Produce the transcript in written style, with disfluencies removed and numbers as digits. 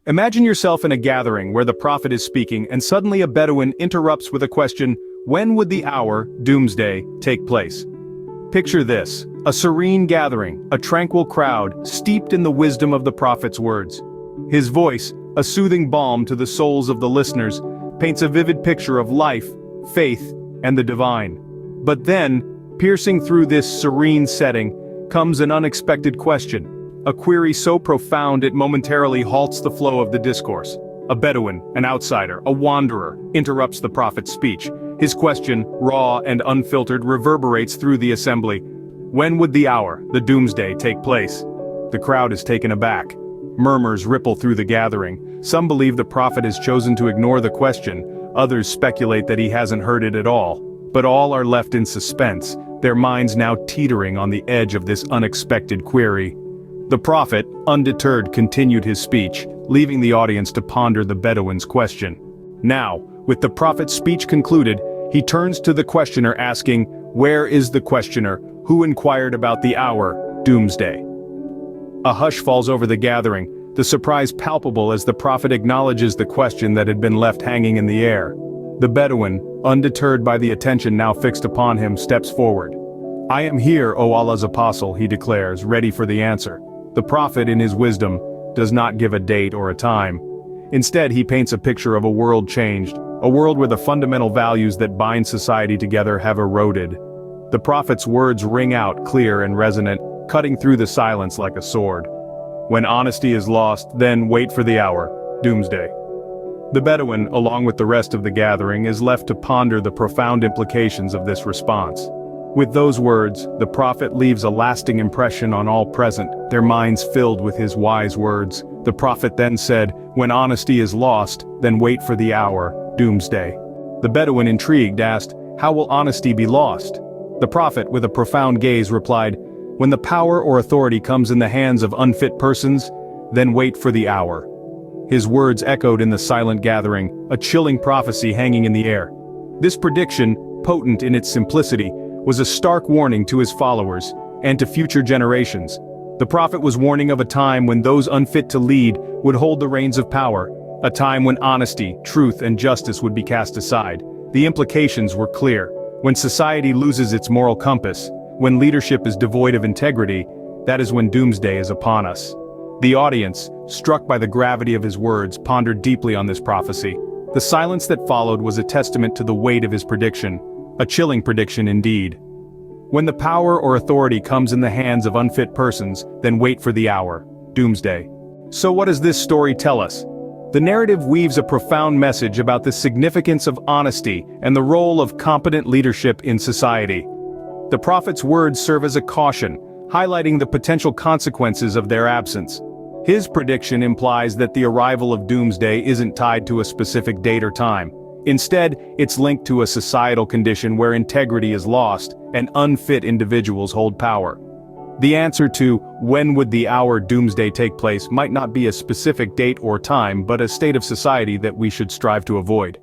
Imagine yourself in a gathering where the prophet is speaking and suddenly a Bedouin interrupts with a question, when would the hour, doomsday, take place? Picture this, a serene gathering, a tranquil crowd, steeped in the wisdom of the prophet's words. His voice, a soothing balm to the souls of the listeners, paints a vivid picture of life, faith, and the divine. But then, piercing through this serene setting, comes an unexpected question. A query so profound it momentarily halts the flow of the discourse. A Bedouin, an outsider, a wanderer, interrupts the prophet's speech. His question, raw and unfiltered, reverberates through the assembly. When would the hour, the doomsday, take place? The crowd is taken aback. Murmurs ripple through the gathering. Some believe the prophet has chosen to ignore the question, others speculate that he hasn't heard it at all. But all are left in suspense, their minds now teetering on the edge of this unexpected query. The prophet, undeterred, continued his speech, leaving the audience to ponder the Bedouin's question. Now, with the prophet's speech concluded, he turns to the questioner asking, "Where is the questioner who inquired about the hour, doomsday?" A hush falls over the gathering, the surprise palpable as the prophet acknowledges the question that had been left hanging in the air. The Bedouin, undeterred by the attention now fixed upon him, steps forward. "I am here, O Allah's apostle," he declares, ready for the answer. The prophet, in his wisdom, does not give a date or a time. Instead, he paints a picture of a world changed, a world where the fundamental values that bind society together have eroded. The prophet's words ring out clear and resonant, cutting through the silence like a sword. When honesty is lost, then wait for the hour, doomsday. The Bedouin, along with the rest of the gathering, is left to ponder the profound implications of this response. With those words, the prophet leaves a lasting impression on all present, their minds filled with his wise words. The prophet then said, "When honesty is lost, then wait for the hour, doomsday." The Bedouin, intrigued, asked, "How will honesty be lost?" The prophet, with a profound gaze, replied, "When the power or authority comes in the hands of unfit persons, then wait for the hour." His words echoed in the silent gathering, a chilling prophecy hanging in the air. This prediction, potent in its simplicity, was a stark warning to his followers, and to future generations. The prophet was warning of a time when those unfit to lead would hold the reins of power, a time when honesty, truth, and justice would be cast aside. The implications were clear. When society loses its moral compass, when leadership is devoid of integrity, that is when doomsday is upon us. The audience, struck by the gravity of his words, pondered deeply on this prophecy. The silence that followed was a testament to the weight of his prediction, a chilling prediction indeed. When the power or authority comes in the hands of unfit persons, then wait for the hour, doomsday. So what does this story tell us? The narrative weaves a profound message about the significance of honesty and the role of competent leadership in society. The prophet's words serve as a caution, highlighting the potential consequences of their absence. His prediction implies that the arrival of doomsday isn't tied to a specific date or time. Instead, it's linked to a societal condition where integrity is lost and unfit individuals hold power. The answer to when would the hour doomsday take place might not be a specific date or time, but a state of society that we should strive to avoid.